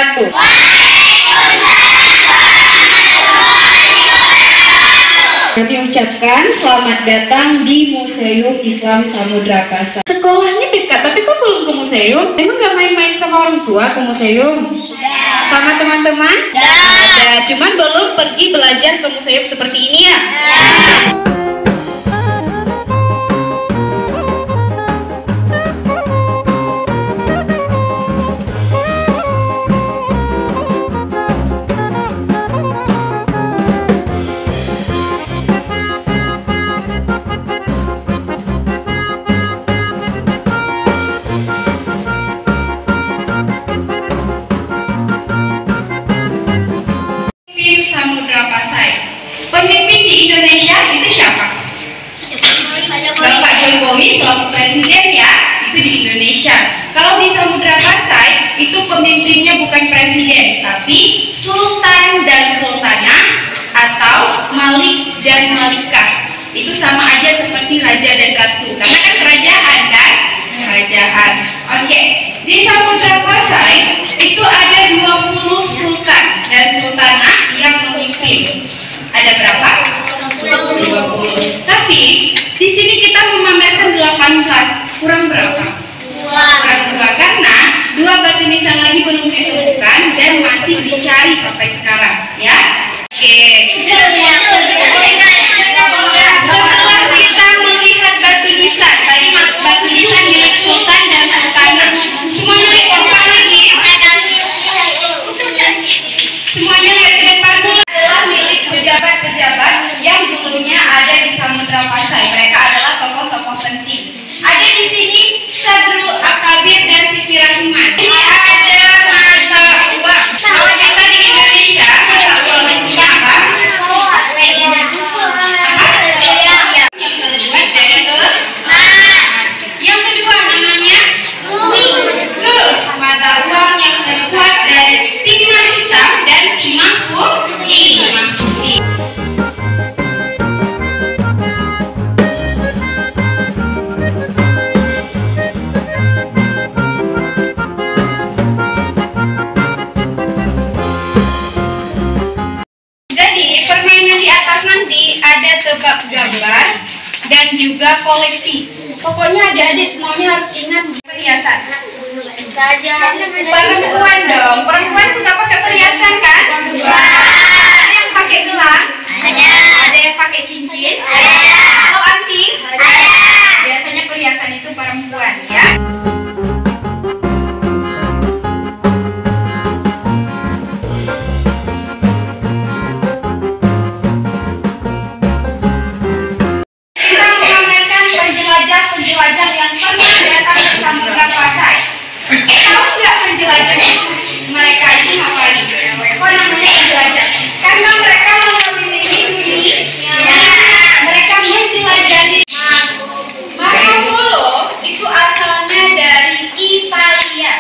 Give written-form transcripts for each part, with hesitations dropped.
wabarakatuh. Kami ucapkan selamat datang di Museum Islam Samudra Pasai. Sekolahnya dekat, tapi kok belum ke museum? Emang gak main-main sama orang tua ke museum? Sama teman-teman? Ada, cuman belum pergi belajar ke museum seperti ini ya? Samudra Pasai. Pemimpin di Indonesia itu siapa? Bapak Jokowi selaku presiden ya, itu di Indonesia. Kalau di Samudra Pasai itu pemimpinnya bukan presiden, tapi sultan dan sultanah atau malik dan malikah. Itu sama aja seperti raja dan ratu, karena kan kerajaan kan? Kerajaan. Oke, di Samudra Pasai itu ada 20 sultan dan sultanah yang memimpin. Ada berapa? 20. Tapi di sini kita memamerkan 18. Kurang berapa? Kurang 2 karena 2 batu nisan lagi belum ditemukan dan masih dicari sampai sekarang, ya. Oke. Setelah kita melihat batu nisan, tadi batu nisan milik sultan dan sultanah. Semuanya lihat ke depan lagi. Semuanya lihat ke depan dulu. Adalah milik pejabat-pejabat yang dulunya ada di Samudra Pasai. Mereka adalah tokoh-tokoh penting. Ada di sini Sadrul Akabir dan Siti Rahman. Ini ada mata uang. Kalau kita di Indonesia, mata uang itu apa? Yang kedua namanya mata uang yang terbuat dari timah hitam dan timah putih. Jadi permainan di atas nanti ada tebak gambar dan juga koleksi. Pokoknya adik-adik semuanya harus ingat perhiasan. Perempuan dong, perempuan suka pakai perhiasan kan? Suka. Ada yang pakai gelang? Ada yang pakai cincin? Kalau anting? Biasanya perhiasan itu perempuan ya. Penjelajah yang pernah datang ke Samudra Pasai. Tahu nggak penjelajah itu? Mereka itu ngapain? Kok namanya penjelajah? Karena mereka mengelilingi dunia. Mereka menjelajahi. Marco Polo itu asalnya dari Italia.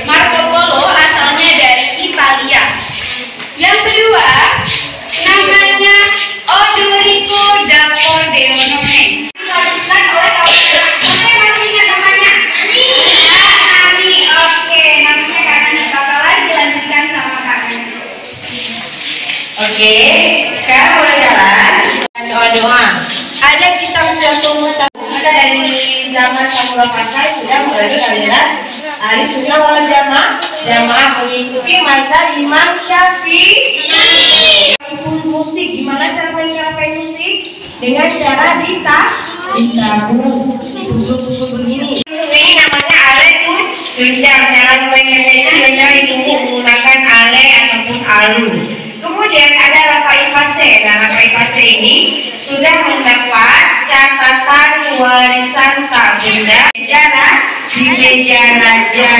Marco Polo asalnya dari Italia. Yang kedua namanya Odorico da Pordenone. Dilanjutkan oleh kawan-kawan. Saya masih ingat namanya? Nani. Oke, namanya Kak Nani. Bakalan dilanjutkan sama Kak Nani. Oke, sekarang mulai jalan. Doa-doa. Ada kitab Syamsul kita dari zaman Samudra Pasai sudah mengalami aliran ahli sunnah wal jamaah mengikuti mazhab Imam Syafi'i. Musik, gimana cara menyalakan musik? Dengan cara ditabung, tutup begini. Ini namanya ale tuh, tunjang. Cara memainkannya itu biasanya menggunakan ale ataupun alu. Kemudian ada rapai fase. Nah, rapai fase ini sudah mendapat catatan warisan tak benda sejarah di meja raja.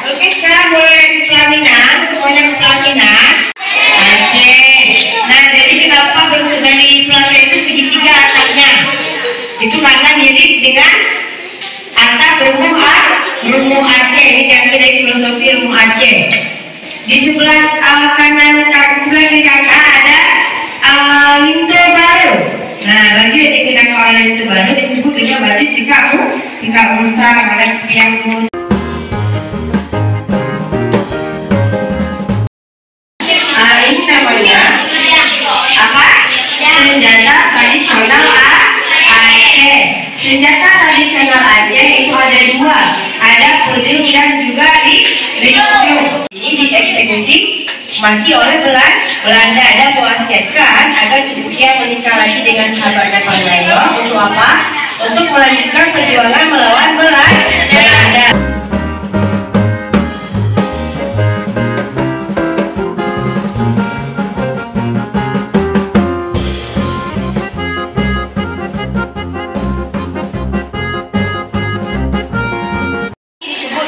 Oke, sekarang boleh ke pelaminan, semuanya ke pelaminan. Oke. Nah, jadi kenapa bentuk dari pelaminan itu segitiga atapnya? Itu karena mirip dengan atap rumah Aceh. Ini diambil dari filosofi rumah Aceh. Di sebelah kanan sebelah kiri kakak ada linto baru. Nah, baju yang dikenakan oleh linto baru disebut dengan baju jika musa ada yang dan juga dituduh. Ini dieksekusi mati oleh Belanda dan mewasiatkan agar cucunya menikah lagi dengan sahabatnya Pandayo. Untuk apa? Untuk melanjutkan perjuangan melawan Belanda.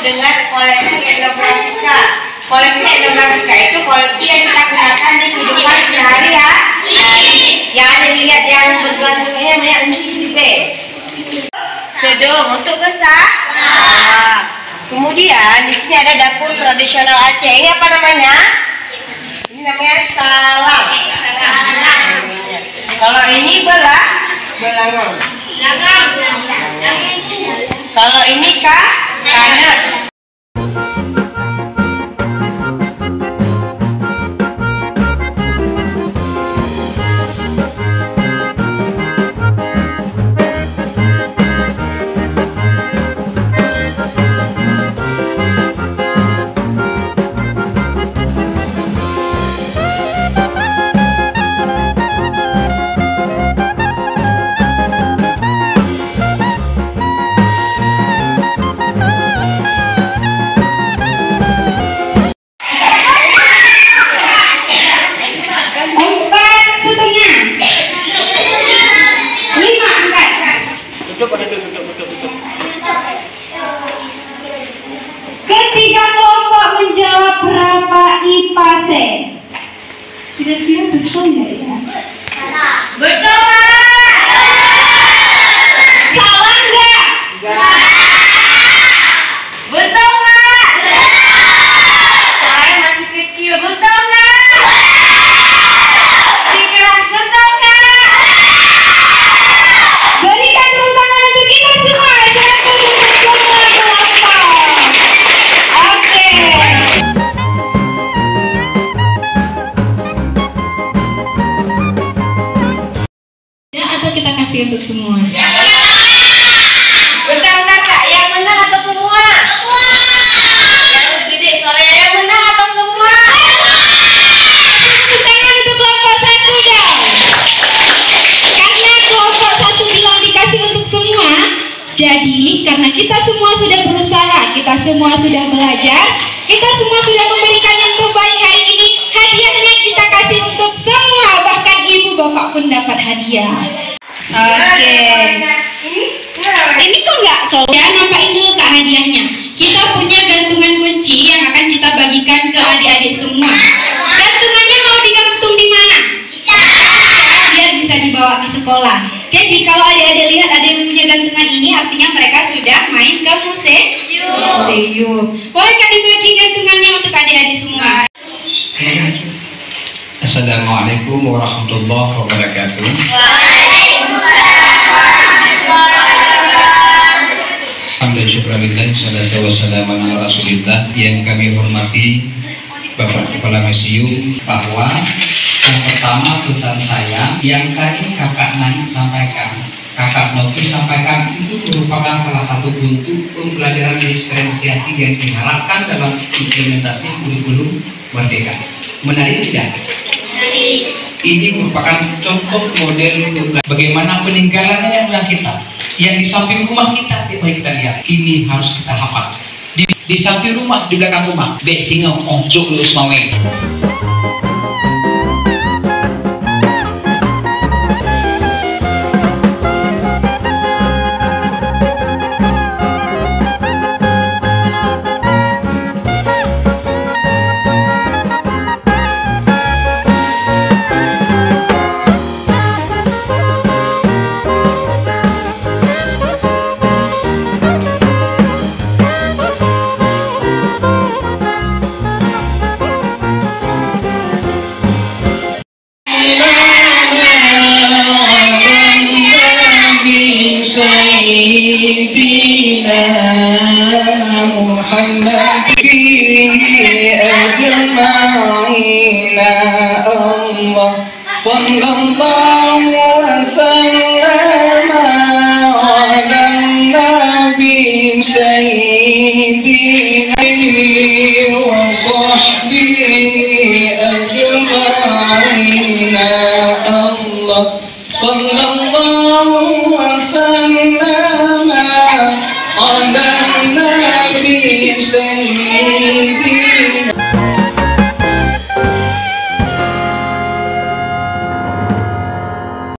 Dengan koleksi etnografika. Koleksi etnografika itu koleksi yang kita gunakan di kehidupan sehari-hari. Yang ada dilihat yang bergelantungannya namanya NCB. Sedung untuk kesah. Kemudian di sini ada dapur tradisional Aceh. Ini apa namanya? Ini namanya salam. Kalau ini belangang. Kalau ini kanak. Ketiga kelompok menjawab berapa IPASE? Kira-kira betul nggak ya? Betul nggak? Salah nggak? Betul nggak? Saya masih kecil. Betul nggak? Betul nggak? Berikan tepuk tangan untuk kita semua. Jangan semua kelompok. Oke. Ya, atau kita kasih untuk semua? Betul nggak Kak? Yang menang atau semua? Yang gede suaranya yang menang atau semua? Tepuk tangan untuk kelompok 1 dong. Karena kelompok 1 bilang dikasih untuk semua, jadi karena kita semua sudah berusaha, kita semua sudah belajar, kita semua sudah memberikan yang terbaik hari ini, hadiahnya kita kasih untuk semua, bahkan ibu bapak pun dapat hadiah. Oke. Ini kok nggak ya, nampain dulu Kak hadiahnya. Kita punya gantungan kunci yang akan kita bagikan ke adik-adik semua. Gantungannya mau digantung di mana? Biar bisa dibawa ke sekolah. Jadi kalau adik-adik lihat ada yang punya gantungan ini, artinya mereka sudah main ke museum. Boleh kan dibagi gantungannya untuk adik-adik semua? Assalamualaikum warahmatullahi wabarakatuh. Alhamdulillah, salatu wassalamu ala rasulillah. Yang kami hormati Bapak Kepala Museum, bahwa yang pertama pesan saya yang tadi Kakak Nani sampaikan, Kakak Novi sampaikan, itu merupakan salah satu bentuk pembelajaran diferensiasi yang diharapkan dalam implementasi kurikulum Merdeka. Menarik tidak? Ini merupakan contoh model bagaimana peninggalannya yang kita, yang di samping rumah kita, mari kita lihat. Ini harus kita hafal. Di samping rumah, di belakang rumah. Bek singa onjok lu semawe. Muhammad أجمعين الله صلى الله وسلم على النبي سيدنا وصحبه أجمعين. الله صلى الله وسلم على النبي